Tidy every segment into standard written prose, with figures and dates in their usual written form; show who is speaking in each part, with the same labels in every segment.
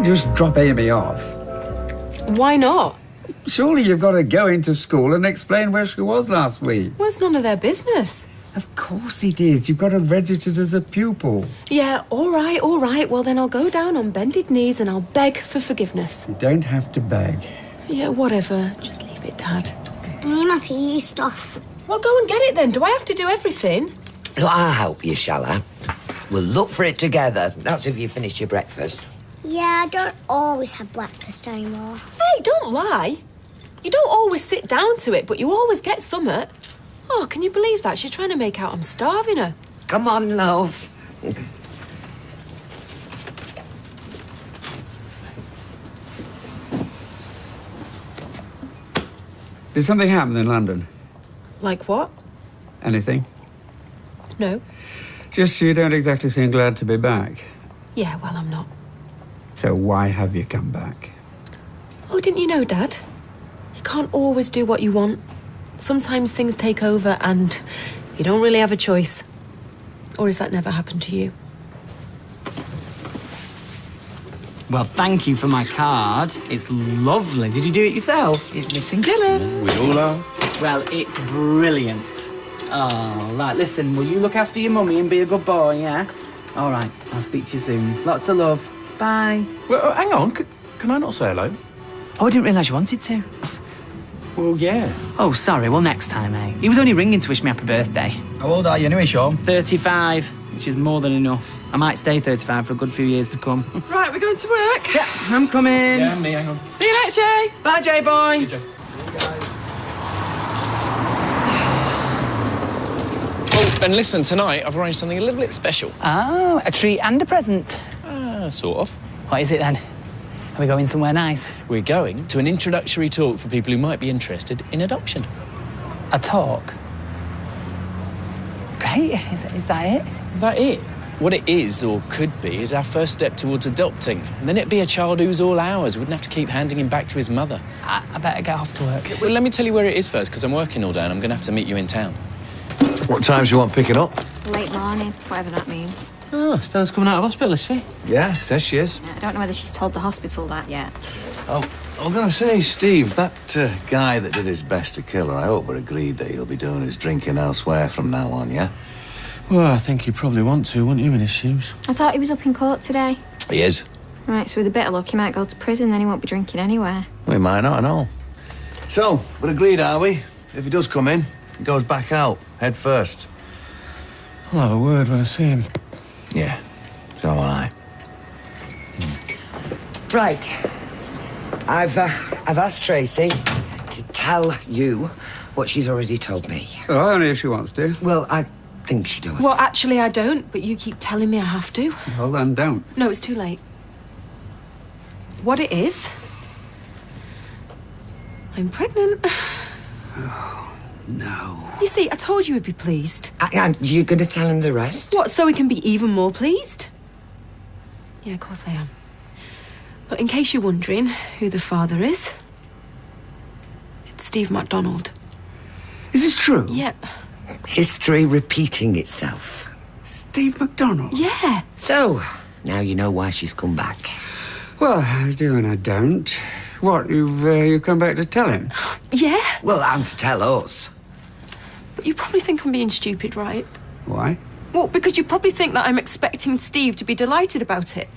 Speaker 1: can't just drop Amy off.
Speaker 2: Why not?
Speaker 1: Surely you've got to go into school and explain where she was last week.
Speaker 2: Well, it's none of their business.
Speaker 1: Of course it is. You've got to register as a pupil.
Speaker 2: Yeah, all right. Well, then I'll go down on bended knees and I'll beg for forgiveness.
Speaker 1: You don't have to beg.
Speaker 2: Yeah, whatever. Just leave it, Dad.
Speaker 3: I need my PE stuff.
Speaker 2: Well, go and get it then. Do I have to do everything?
Speaker 4: Look, I'll help you, shall I? We'll look for it together. That's if you finish your breakfast.
Speaker 3: Yeah, I don't always have breakfast anymore.
Speaker 2: Hey, don't lie. You don't always sit down to it, but you always get summat. Oh, can you believe that? She's trying to make out I'm starving her.
Speaker 4: Come on, love.
Speaker 1: Did something happen in London?
Speaker 2: Like what?
Speaker 1: Anything?
Speaker 2: No.
Speaker 1: Just you don't exactly seem glad to be back.
Speaker 2: Yeah, well, I'm not.
Speaker 1: So why have you come back?
Speaker 2: Oh, didn't you know, Dad? You can't always do what you want. Sometimes things take over and you don't really have a choice. Or has that never happened to you?
Speaker 5: Well, thank you for my card. It's lovely. Did you do it yourself?
Speaker 4: He's missing
Speaker 2: Dylan.
Speaker 6: We all are.
Speaker 5: Well, it's brilliant. Oh, right, listen, will you look after your mummy and be a good boy, yeah? All right, I'll speak to you soon. Lots of love. Bye.
Speaker 6: Well, hang on. Can I not say hello?
Speaker 5: Oh, I didn't realise you wanted to.
Speaker 6: Well, yeah.
Speaker 5: Oh, sorry, well, next time, eh? He was only ringing to wish me happy birthday.
Speaker 7: How old are you anyway, Sean?
Speaker 5: 35, which is more than enough. I might stay 35 for a good few years to come.
Speaker 2: Right, we're going to work.
Speaker 5: Yeah, I'm coming.
Speaker 6: Yeah, me, hang on.
Speaker 2: See you later, Jay.
Speaker 5: Bye, J-boy.
Speaker 6: See you, Joe. Oh, and listen, tonight I've arranged something a little bit special.
Speaker 5: Oh, a treat and a present.
Speaker 6: Sort of.
Speaker 5: What is it, then? Are we going somewhere nice?
Speaker 6: We're going to an introductory talk for people who might be interested in adoption.
Speaker 5: A talk? Great. Is that it?
Speaker 6: Is that it? What it is, or could be, is our first step towards adopting. And then it'd be a child who's all ours. Wouldn't have to keep handing him back to his mother.
Speaker 5: I better get off to work.
Speaker 6: Well, let me tell you where it is first, because I'm working all day and I'm going to have to meet you in town.
Speaker 8: What times do you want picking up?
Speaker 9: Late morning, whatever that means.
Speaker 5: Oh, Stella's coming out of hospital, is she?
Speaker 8: Yeah, says she is.
Speaker 9: I don't know whether she's told the hospital that yet.
Speaker 8: Oh, I'm going to say, Steve, that guy that did his best to kill her, I hope we're agreed that he'll be doing his drinking elsewhere from now on, yeah?
Speaker 6: Well, I think he'd probably want to, wouldn't you, in his shoes?
Speaker 9: I thought he was up in court today.
Speaker 8: He is.
Speaker 9: Right, so with a bit of luck, he might go to prison, then he won't be drinking anywhere.
Speaker 8: We might not, I know. So, we're agreed, are we? If he does come in, he goes back out, head first.
Speaker 6: I'll have a word when I see him.
Speaker 8: Yeah, so will I.
Speaker 4: Right. I've asked Tracy to tell you what she's already told me.
Speaker 1: Well, only if she wants to.
Speaker 4: Well, I think she does.
Speaker 2: Well, actually, I don't, but you keep telling me I have to.
Speaker 1: Well, then don't.
Speaker 2: No, it's too late. What it is... I'm pregnant.
Speaker 1: No.
Speaker 2: You see, I told you he'd be pleased.
Speaker 4: And you're going to tell him the rest?
Speaker 2: What, so he can be even more pleased? Yeah, of course I am. But in case you're wondering who the father is, it's Steve MacDonald.
Speaker 1: Is this true?
Speaker 2: Yep.
Speaker 4: History repeating itself.
Speaker 1: Steve MacDonald?
Speaker 2: Yeah.
Speaker 4: So, now you know why she's come back.
Speaker 1: Well, I do and I don't. What, you've come back to tell him?
Speaker 2: Yeah.
Speaker 4: Well, and to tell us.
Speaker 2: But you probably think I'm being stupid, right?
Speaker 1: Why?
Speaker 2: Well, because you probably think that I'm expecting Steve to be delighted about it.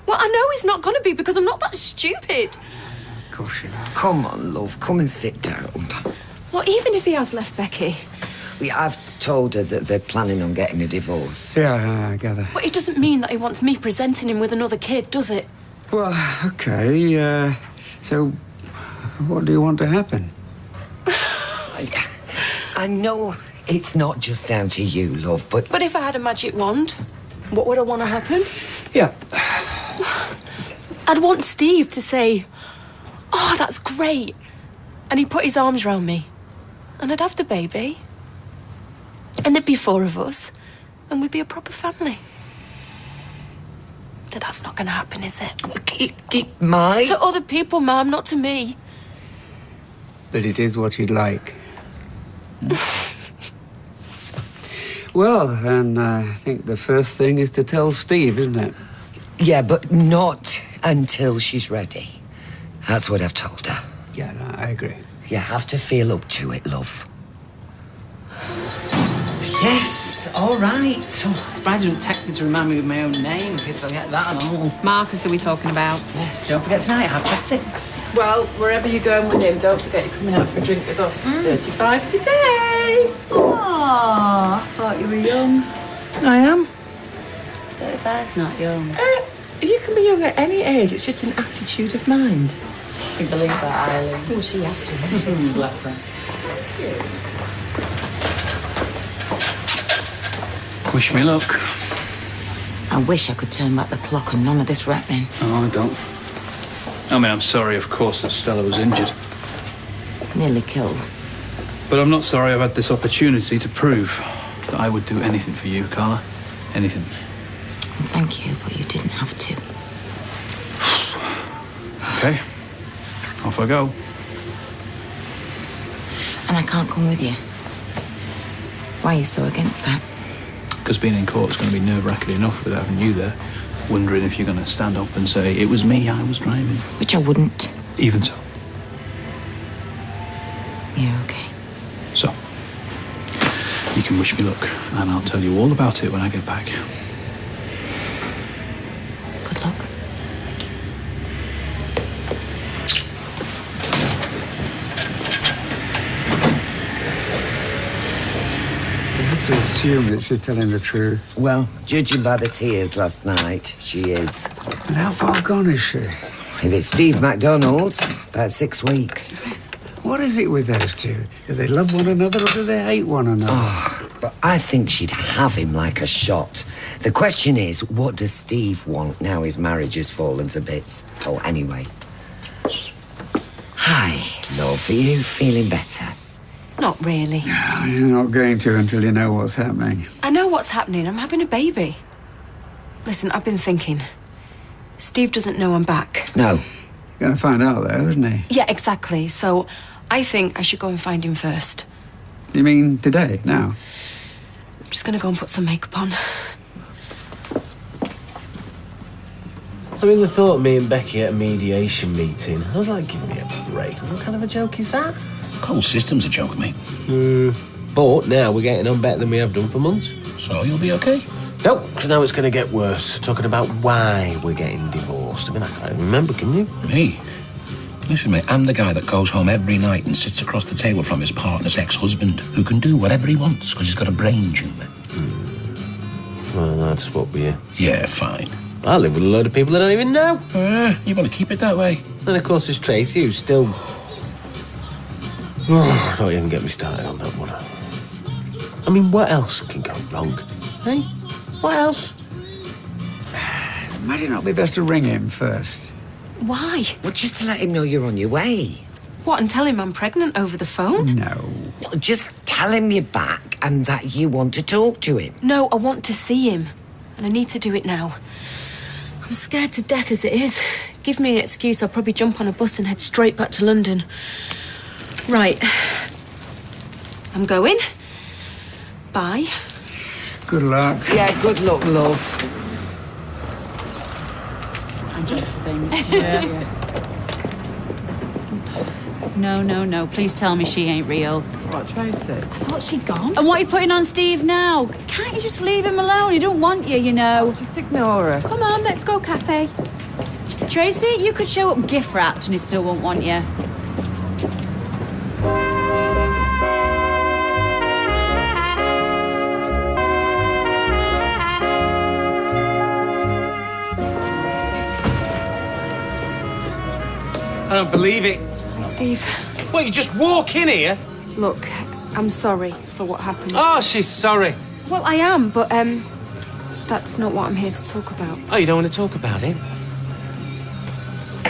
Speaker 2: Well, I know he's not going to be because I'm not that stupid.
Speaker 1: Of course you know.
Speaker 4: Come on, love, come and sit down.
Speaker 2: Well, even if he has left Becky.
Speaker 4: I've told her that they're planning on getting a divorce.
Speaker 1: Yeah, I gather.
Speaker 2: But it doesn't mean that he wants me presenting him with another kid, does it?
Speaker 1: Well, okay, so what do you want to happen?
Speaker 4: I know it's not just down to you, love, but...
Speaker 2: But if I had a magic wand, what would I want to happen?
Speaker 1: Yeah.
Speaker 2: I'd want Steve to say, "Oh, that's great." And he'd put his arms round me. And I'd have the baby. And there'd be 4 of us. And we'd be a proper family. But that's not going to happen, is it?
Speaker 4: It might.
Speaker 2: To other people, Mum, not to me.
Speaker 1: But it is what you'd like. Well, then I think the first thing is to tell Steve, isn't it?
Speaker 4: Yeah, but not until she's ready. That's what I've told her.
Speaker 1: Yeah, no, I agree.
Speaker 4: You have to feel up to it, love.
Speaker 5: Yes, all right. Oh, I'm surprised you didn't text me to remind me of my own name, in case I forget that and all.
Speaker 7: Marcus, are we talking about?
Speaker 5: Yes, don't forget tonight, 6:30.
Speaker 7: Well, wherever you're going with him, don't forget you're coming out for a drink with us. 35 today.
Speaker 10: Oh, I thought you were young.
Speaker 5: I am.
Speaker 10: 35's not young.
Speaker 7: You can be young at any age. It's just an attitude of mind.
Speaker 10: You believe that, Eileen?
Speaker 7: Well, she has to, hasn't she?
Speaker 5: Bless her.
Speaker 6: Wish me luck.
Speaker 10: I wish I could turn back the clock and none of this rapping.
Speaker 6: Oh, I don't. I mean, I'm sorry, of course, that Stella was injured.
Speaker 10: Nearly killed.
Speaker 6: But I'm not sorry I've had this opportunity to prove that I would do anything for you, Carla. Anything.
Speaker 10: Well, thank you, but you didn't have to.
Speaker 6: Okay. Off I go.
Speaker 10: And I can't come with you. Why are you so against that?
Speaker 6: Because being in court's going to be nerve-wracking enough without having you there, wondering if you're going to stand up and say, it was me, I was driving.
Speaker 10: Which I wouldn't.
Speaker 6: Even so.
Speaker 10: You're okay.
Speaker 6: So, you can wish me luck, and I'll tell you all about it when I get back.
Speaker 10: Good luck.
Speaker 1: You have to assume that she's telling the truth.
Speaker 4: Well, judging by the tears last night, she is.
Speaker 1: And how far gone is she?
Speaker 4: If it's Steve MacDonald's, about 6 weeks.
Speaker 1: What is it with those two? Do they love one another or do they hate one another?
Speaker 4: But I think she'd have him like a shot. The question is, what does Steve want now his marriage has fallen to bits? Oh, anyway. Hi, love. Are you feeling better?
Speaker 2: Not really.
Speaker 1: You're not going to until you know what's happening.
Speaker 2: I know what's happening. I'm having a baby. Listen, I've been thinking. Steve doesn't know I'm back.
Speaker 4: No.
Speaker 1: Gonna find out though, isn't he?
Speaker 2: Yeah, exactly. So I think I should go and find him first.
Speaker 1: You mean today, now?
Speaker 2: I'm just gonna go and put some makeup on.
Speaker 11: I mean, the thought of me and Becky at a mediation meeting, I was like, give me a break. What kind of a joke is that?
Speaker 12: The whole system's a joke, mate.
Speaker 11: But now we're getting on better than we have done for months.
Speaker 12: So you'll be okay?
Speaker 11: Nope, because now it's going to get worse. Talking about why we're getting divorced. I mean, I can't remember, can you?
Speaker 12: Me? Listen, mate, I'm the guy that goes home every night and sits across the table from his partner's ex-husband, who can do whatever he wants because he's got a brain tumour.
Speaker 11: Well, that's what we're...
Speaker 12: Yeah, fine.
Speaker 11: I live with a load of people I don't even know.
Speaker 12: You want to keep it that way?
Speaker 11: And of course there's Tracy, who's still... Oh, don't even get me started on that one. I mean, what else can go wrong? Hey? What else?
Speaker 1: Might it not be best to ring him first?
Speaker 2: Why?
Speaker 4: Well, just to let him know you're on your way.
Speaker 2: What, and tell him I'm pregnant over the phone?
Speaker 1: No.
Speaker 4: Well, just tell him you're back and that you want to talk to him.
Speaker 2: No, I want to see him. And I need to do it now. I'm scared to death as it is. Give me an excuse, I'll probably jump on a bus and head straight back to London. Right. I'm going. Bye.
Speaker 1: Good luck.
Speaker 4: Yeah, good luck, love.
Speaker 7: I'm just things. Yeah. No. Please tell me she ain't real.
Speaker 5: What, Tracy?
Speaker 7: I thought she'd gone. And what are you putting on Steve now? Can't you just leave him alone? He don't want you, you know.
Speaker 5: Just ignore her.
Speaker 7: Come on, let's go cafe. Tracy, you could show up gift wrapped and he still won't want you.
Speaker 11: I don't believe it.
Speaker 2: Hi, Steve.
Speaker 11: What, you just walk in here?
Speaker 2: Look, I'm sorry for what happened.
Speaker 11: Oh, she's sorry.
Speaker 2: Well, I am, but, that's not what I'm here to talk about.
Speaker 11: Oh, you don't want to talk about it?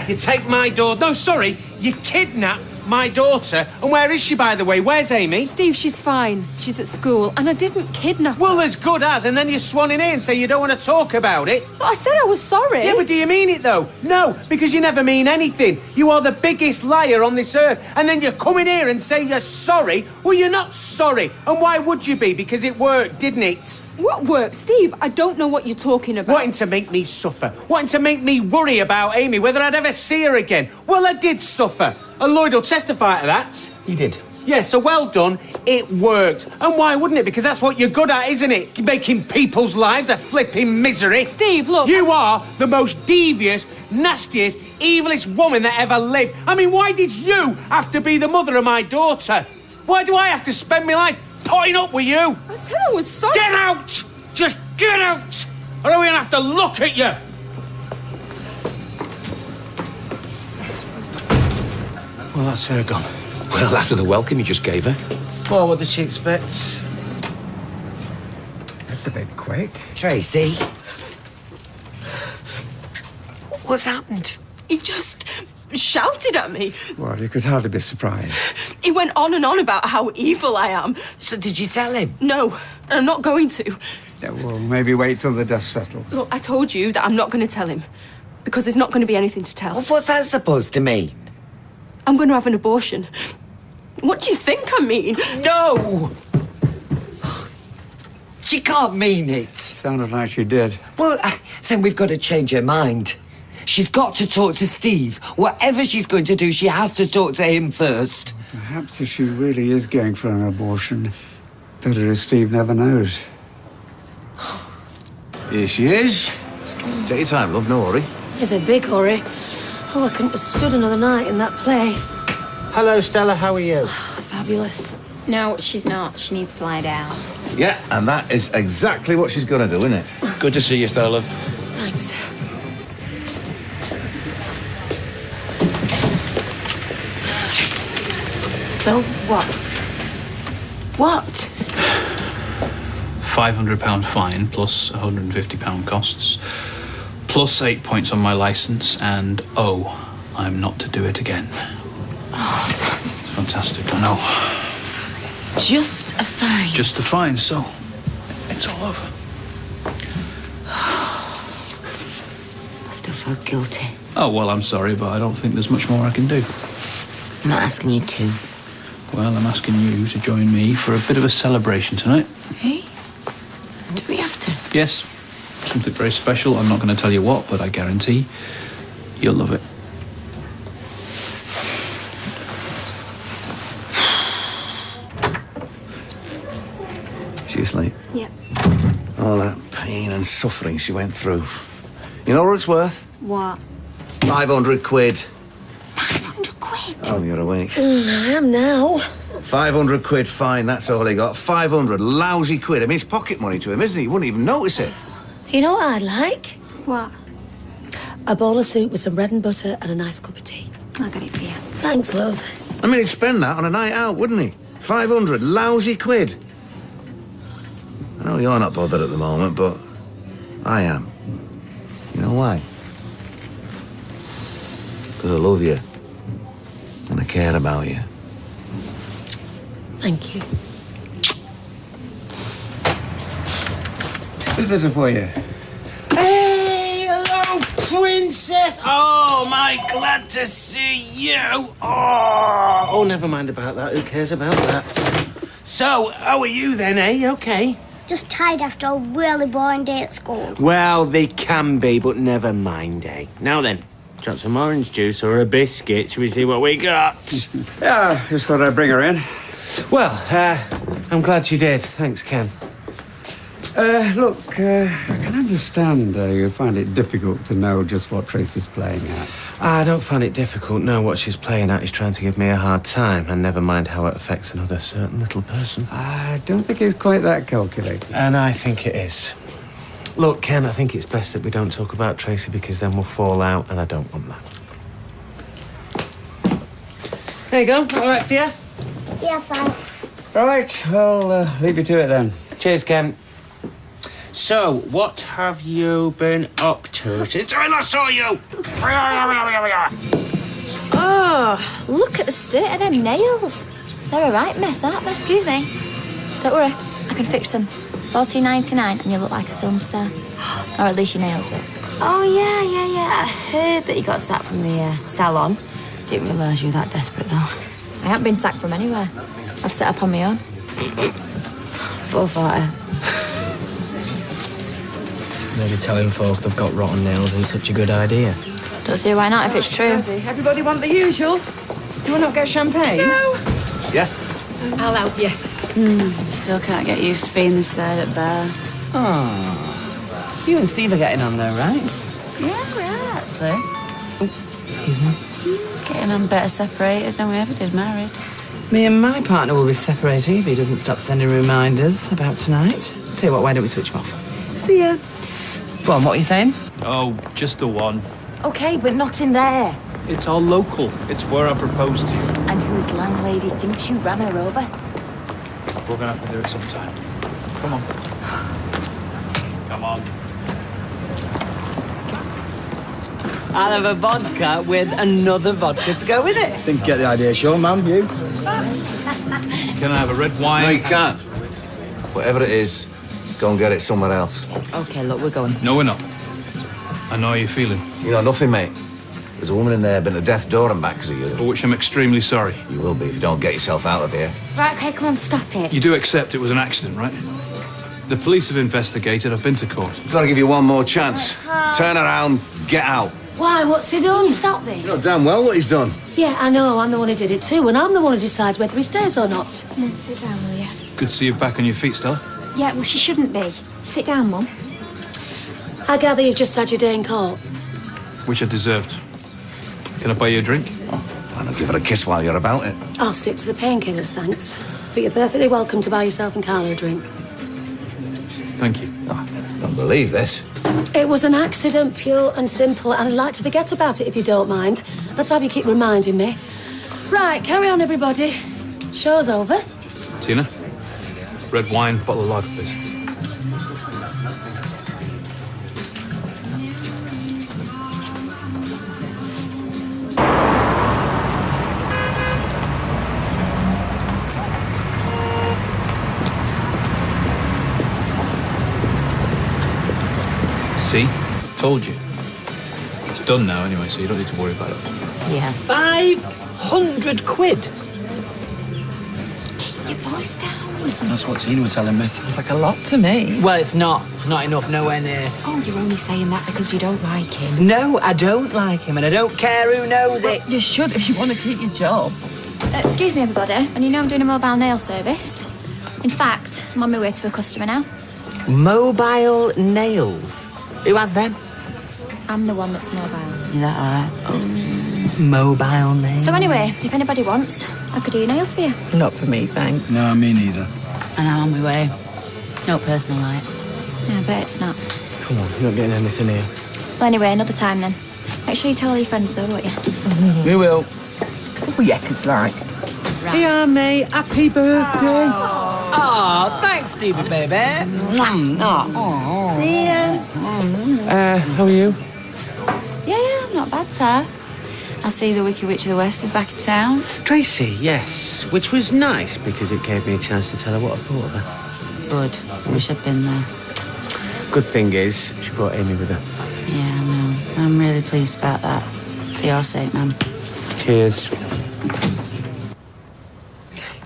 Speaker 11: You take my daughter... No, sorry. You kidnap my daughter. And where is she, by the way? Where's Amy?
Speaker 2: Steve, she's fine. She's at school, and I didn't kidnap her.
Speaker 11: Well, as good as, and then you swan in here and say you don't want to talk about it.
Speaker 2: But I said I was sorry.
Speaker 11: Yeah, but do you mean it, though? No, because you never mean anything. You are the biggest liar on this earth, and then you come in here and say you're sorry. Well, you're not sorry. And why would you be? Because it worked, didn't it?
Speaker 2: What work? Steve, I don't know what you're talking about.
Speaker 11: Wanting to make me suffer. Wanting to make me worry about Amy, whether I'd ever see her again. Well, I did suffer. And Lloyd will testify to that.
Speaker 12: He did.
Speaker 11: Yeah, so well done. It worked. And why wouldn't it? Because that's what you're good at, isn't it? Making people's lives a flipping misery.
Speaker 2: Steve, look...
Speaker 11: You are the most devious, nastiest, evilest woman that ever lived. I mean, why did you have to be the mother of my daughter? Why do I have to spend my life putting up with you?
Speaker 2: I said I was sorry.
Speaker 11: Get out! Just get out! Or are we going to have to look at you?
Speaker 12: Well, that's her gone. Well, after the welcome you just gave her.
Speaker 11: Well, what did she expect?
Speaker 1: That's a bit quick.
Speaker 4: Tracy? What's happened?
Speaker 2: He just shouted at me.
Speaker 1: Well, you could hardly be surprised.
Speaker 2: He went on and on about how evil I am.
Speaker 4: So did you tell him?
Speaker 2: No, I'm not going to.
Speaker 1: Yeah, well, maybe wait till the dust settles.
Speaker 2: Look, I told you that I'm not going to tell him. Because there's not going to be anything to tell.
Speaker 4: Well, what's that supposed to mean?
Speaker 2: I'm going to have an abortion. What do you think I mean?
Speaker 4: No! She can't mean it.
Speaker 1: Sounded like she did.
Speaker 4: Well, then we've got to change her mind. She's got to talk to Steve. Whatever she's going to do, she has to talk to him first.
Speaker 1: Perhaps if she really is going for an abortion, better if Steve never knows.
Speaker 8: Here she is. Take your time, love, no hurry.
Speaker 13: It's a big hurry. Oh, I couldn't have stood another night in that place.
Speaker 11: Hello, Stella, how are you?
Speaker 13: Fabulous.
Speaker 9: No, she's not. She needs to lie down.
Speaker 8: Yeah, and that is exactly what she's going to do, isn't it? Good to see you, Stella, love.
Speaker 13: Thanks. So what? What?
Speaker 6: £500 fine plus £150 costs, plus 8 points on my licence, and I'm not to do it again.
Speaker 13: Oh, that's...
Speaker 6: Fantastic, I know.
Speaker 13: Just a fine.
Speaker 6: Just a fine, so it's all over.
Speaker 13: I still feel guilty.
Speaker 6: Oh, well, I'm sorry, but I don't think there's much more I can do.
Speaker 13: I'm not asking you to.
Speaker 6: Well, I'm asking you to join me for a bit of a celebration tonight.
Speaker 13: Hey? Do we have to?
Speaker 6: Yes, something very special. I'm not going to tell you what, but I guarantee you'll love it.
Speaker 8: She asleep?
Speaker 13: Yeah.
Speaker 8: All that pain and suffering she went through. You know what it's worth?
Speaker 13: What?
Speaker 8: 500 quid.
Speaker 13: 500 quid?
Speaker 8: Oh, you're awake.
Speaker 13: I am now.
Speaker 8: 500 quid fine, that's all he got. 500 lousy quid. I mean, it's pocket money to him, isn't it? He wouldn't even notice it.
Speaker 13: You know what I'd like?
Speaker 9: What?
Speaker 13: A bowl of soup with some bread and butter and a nice cup of tea.
Speaker 9: I'll get it for you.
Speaker 13: Thanks, love.
Speaker 8: I mean, he'd spend that on a night out, wouldn't he? 500 lousy quid. I know you're not bothered at the moment, but I am. You know why? Because I love you. And I care about you.
Speaker 13: Thank you.
Speaker 1: Visitor for you.
Speaker 11: Hey, hello, princess. Oh, my, glad to see you. Oh, never mind about that. Who cares about that? So, how are you then, eh? Okay.
Speaker 3: Just tired after a really boring day at school.
Speaker 11: Well, they can be, but never mind, eh? Now then, do you want some orange juice or a biscuit? Shall we see what we got?
Speaker 1: Yeah, just thought I'd bring her in.
Speaker 11: Well, I'm glad you did. Thanks, Ken.
Speaker 1: Look, I can understand you find it difficult to know just what Tracy's playing at.
Speaker 11: I don't find it difficult. No, what she's playing at is trying to give me a hard time, and never mind how it affects another certain little person.
Speaker 1: I don't think he's quite that calculated.
Speaker 11: And I think it is. Look, Ken, I think it's best that we don't talk about Tracy because then we'll fall out, and I don't want that. There you go. All right for you?
Speaker 3: Yeah, thanks.
Speaker 1: Right, well, leave you to it then.
Speaker 11: Cheers, Ken. So, what have you been up to since I last saw you?
Speaker 7: Oh, look at the state of them nails. They're a right mess, aren't they? Excuse me. Don't worry, I can fix them. $14.99 and you look like a film star. Or at least your nails will.
Speaker 13: Oh, yeah. I heard that you got sacked from the salon. Didn't realise you were that desperate, though.
Speaker 7: I haven't been sacked from anywhere. I've set up on my own.
Speaker 13: Full fighter.
Speaker 14: Maybe telling folk they've got rotten nails isn't such a good idea.
Speaker 7: Don't see why not if it's true.
Speaker 10: Everybody want the usual? Do you want to get champagne? No.
Speaker 8: Yeah?
Speaker 10: I'll help you.
Speaker 15: Still can't get used to being this side at bar.
Speaker 5: Oh. You and Steve are getting on though, right?
Speaker 15: Yeah, we are, actually.
Speaker 5: Excuse me?
Speaker 15: Getting on better separated than we ever did married.
Speaker 5: Me and my partner will be separating if he doesn't stop sending reminders about tonight. Tell you what, why don't we switch him off? See ya. Go on, what are you saying?
Speaker 6: Oh, just the one.
Speaker 10: Okay, but not in there.
Speaker 6: It's all local. It's where I proposed to you.
Speaker 10: And whose landlady thinks you ran her over?
Speaker 6: We're gonna have to do it sometime. Come on. Come on.
Speaker 5: I'll have a vodka with another vodka to go with it.
Speaker 1: I think you get the idea, Sean, man. You?
Speaker 6: Can I have a red wine?
Speaker 8: No, you can't. Whatever it is, go and get it somewhere else.
Speaker 10: Okay, look, we're going.
Speaker 6: No, we're not. I know how you're feeling.
Speaker 8: You know nothing, mate. There's a woman in there been to death door and back because of you.
Speaker 6: For which I'm extremely sorry.
Speaker 8: You will be if you don't get yourself out of here.
Speaker 7: Right, okay, come on, stop it.
Speaker 6: You do accept it was an accident, right? The police have investigated. I've been to court.
Speaker 8: I've got to give you one more chance. Turn around, get out.
Speaker 16: Why? What's he done?
Speaker 7: Stop this.
Speaker 8: You know damn well what he's done.
Speaker 16: Yeah, I know. I'm the one who did it too, and I'm the one who decides whether he stays or not.
Speaker 7: Mum, sit down, will you?
Speaker 6: Good to see you back on your feet, Stella.
Speaker 7: Yeah, well, she shouldn't be. Sit down, Mum.
Speaker 16: I gather you've just had your day in court.
Speaker 6: Which I deserved. Can I buy you a drink?
Speaker 8: Why not give her a kiss while you're about it?
Speaker 16: I'll stick to the painkillers, thanks. But you're perfectly welcome to buy yourself and Carla a drink.
Speaker 6: Thank you.
Speaker 8: I don't believe this.
Speaker 16: It was an accident, pure and simple, and I'd like to forget about it if you don't mind. Let's have you keep reminding me. Right, carry on, everybody. Show's over.
Speaker 6: Tina, red wine, bottle of lager, please. See? Told you. It's done now anyway, so you don't need to worry about it.
Speaker 10: Yeah.
Speaker 5: 500 quid?
Speaker 10: Keep your voice down.
Speaker 12: That's what Tina was telling me.
Speaker 10: It's like a lot to me.
Speaker 5: Well, it's not. It's not enough, nowhere near.
Speaker 10: Oh, you're only saying that because you don't like him.
Speaker 5: No, I don't like him, and I don't care who knows it.
Speaker 10: You should if you want to keep your job.
Speaker 7: Excuse me, everybody, and you know I'm doing a mobile nail service. In fact, I'm on my way to a customer now.
Speaker 5: Mobile nails? Who has them?
Speaker 7: I'm the one that's mobile.
Speaker 15: Is that all right?
Speaker 5: Mobile nails.
Speaker 7: So anyway, if anybody wants, I could do your nails for you.
Speaker 10: Not for me, thanks.
Speaker 12: No, me neither.
Speaker 15: And I'm on my way. No personal light.
Speaker 7: Yeah, I bet it's not.
Speaker 14: Come on, you're not getting anything here.
Speaker 7: Well, anyway, another time then. Make sure you tell all your friends, though, won't you?
Speaker 14: We will.
Speaker 10: Oh, yeah, 'cause like...
Speaker 11: Right. Here, mate. Happy birthday.
Speaker 5: Oh, thanks, Stevie, baby.
Speaker 15: See ya.
Speaker 11: How are you?
Speaker 15: Yeah, I'm not bad, sir. I see the Wicked Witch of the West is back in town.
Speaker 11: Tracy, yes. Which was nice because it gave me a chance to tell her what I thought of her.
Speaker 15: Good. Wish I'd been there.
Speaker 11: Good thing is, she brought Amy with her.
Speaker 15: Yeah, I know. I'm really pleased about that. For your sake, man.
Speaker 11: Cheers.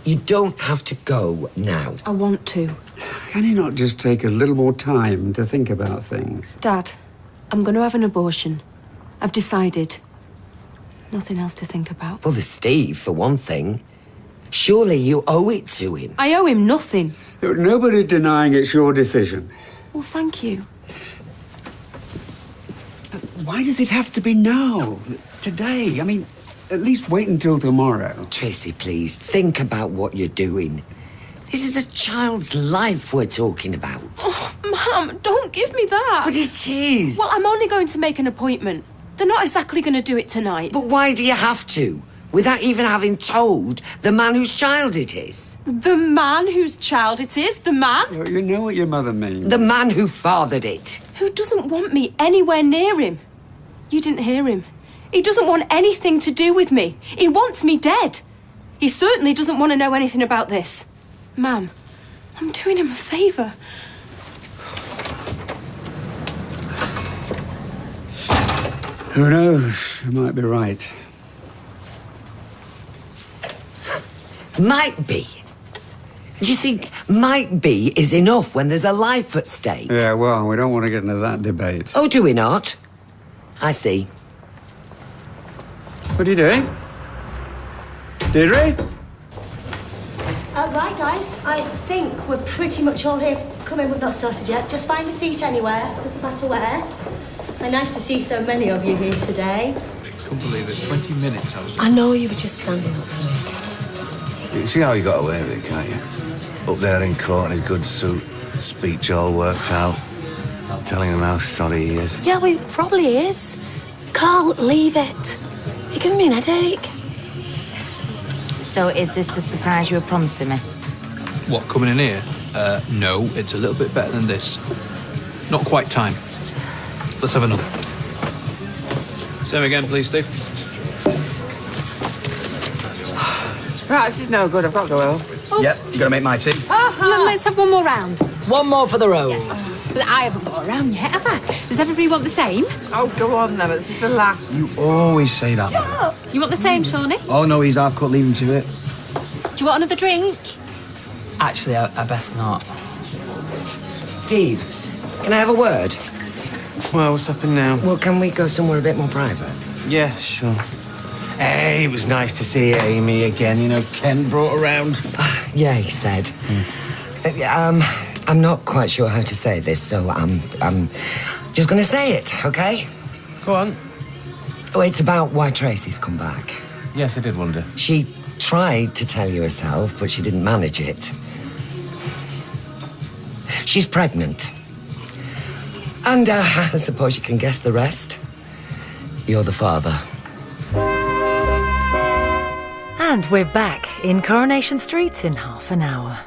Speaker 4: You don't have to go now.
Speaker 2: I want to.
Speaker 1: Can you not just take a little more time to think about things?
Speaker 2: Dad, I'm going to have an abortion. I've decided. Nothing else to think about.
Speaker 4: Well, there's Steve, for one thing. Surely you owe it to him.
Speaker 2: I owe him nothing.
Speaker 1: Nobody's denying it's your decision.
Speaker 2: Well, thank you.
Speaker 1: But why does it have to be now? Today? I mean, at least wait until tomorrow.
Speaker 4: Tracy, please, think about what you're doing. This is a child's life we're talking about.
Speaker 2: Oh, Mum, don't give me that.
Speaker 4: But it is.
Speaker 2: Well, I'm only going to make an appointment. They're not exactly going to do it tonight.
Speaker 4: But why do you have to? Without even having told the man whose child it is.
Speaker 2: The man whose child it is? The man?
Speaker 1: You know what your mother means.
Speaker 4: The man who fathered it.
Speaker 2: Who doesn't want me anywhere near him? You didn't hear him. He doesn't want anything to do with me. He wants me dead. He certainly doesn't want to know anything about this. Ma'am, I'm doing him a favour.
Speaker 1: Who knows? You might be right.
Speaker 4: Might be. Do you think might be is enough when there's a life at stake?
Speaker 1: Yeah, well, we don't want to get into that debate.
Speaker 4: Oh, do we not? I see.
Speaker 1: What are you doing? Deirdre?
Speaker 17: Right, guys, I think we're pretty much all here. Come in, we've not started yet. Just find a seat anywhere, doesn't matter where. And nice to see so many of you here today.
Speaker 6: Couldn't believe it. 20 minutes I was...
Speaker 16: I know you were just standing up for me.
Speaker 8: You see how he got away with it, can't you? Up there in court in his good suit, speech all worked out, telling him how sorry he is.
Speaker 16: Yeah, well, he probably is. Carl, leave it. You're giving me an headache.
Speaker 10: So is this the surprise you were promising me?
Speaker 6: What, coming in here? No, it's a little bit better than this. Not quite time. Let's have another. Same again, please, Steve.
Speaker 18: Right, this is no good. I've got to go home.
Speaker 19: Oh. Yep, you got to make my tea.
Speaker 18: Let's have one more round.
Speaker 20: One more for the road.
Speaker 18: But I haven't got a round yet, have I? Does everybody want the same? Oh, go on, then. This is the last.
Speaker 19: You always say that.
Speaker 18: You want the same, Shawnee?
Speaker 19: Oh, no, he's half cut. Leave him to it.
Speaker 18: Do you want another drink?
Speaker 20: Actually, I best not.
Speaker 4: Steve, can I have a word?
Speaker 11: Well, what's happened now?
Speaker 4: Well, can we go somewhere a bit more private?
Speaker 11: Yeah, sure. Hey, it was nice to see Amy again. You know, Ken brought her around.
Speaker 4: Yeah, he said. I'm not quite sure how to say this, so I'm just going to say it, okay?
Speaker 11: Go on.
Speaker 4: Oh, it's about why Tracy's come back.
Speaker 11: Yes, I did wonder.
Speaker 4: She tried to tell you herself, but she didn't manage it. She's pregnant. And I suppose you can guess the rest. You're the father.
Speaker 21: And we're back in Coronation Street in half an hour.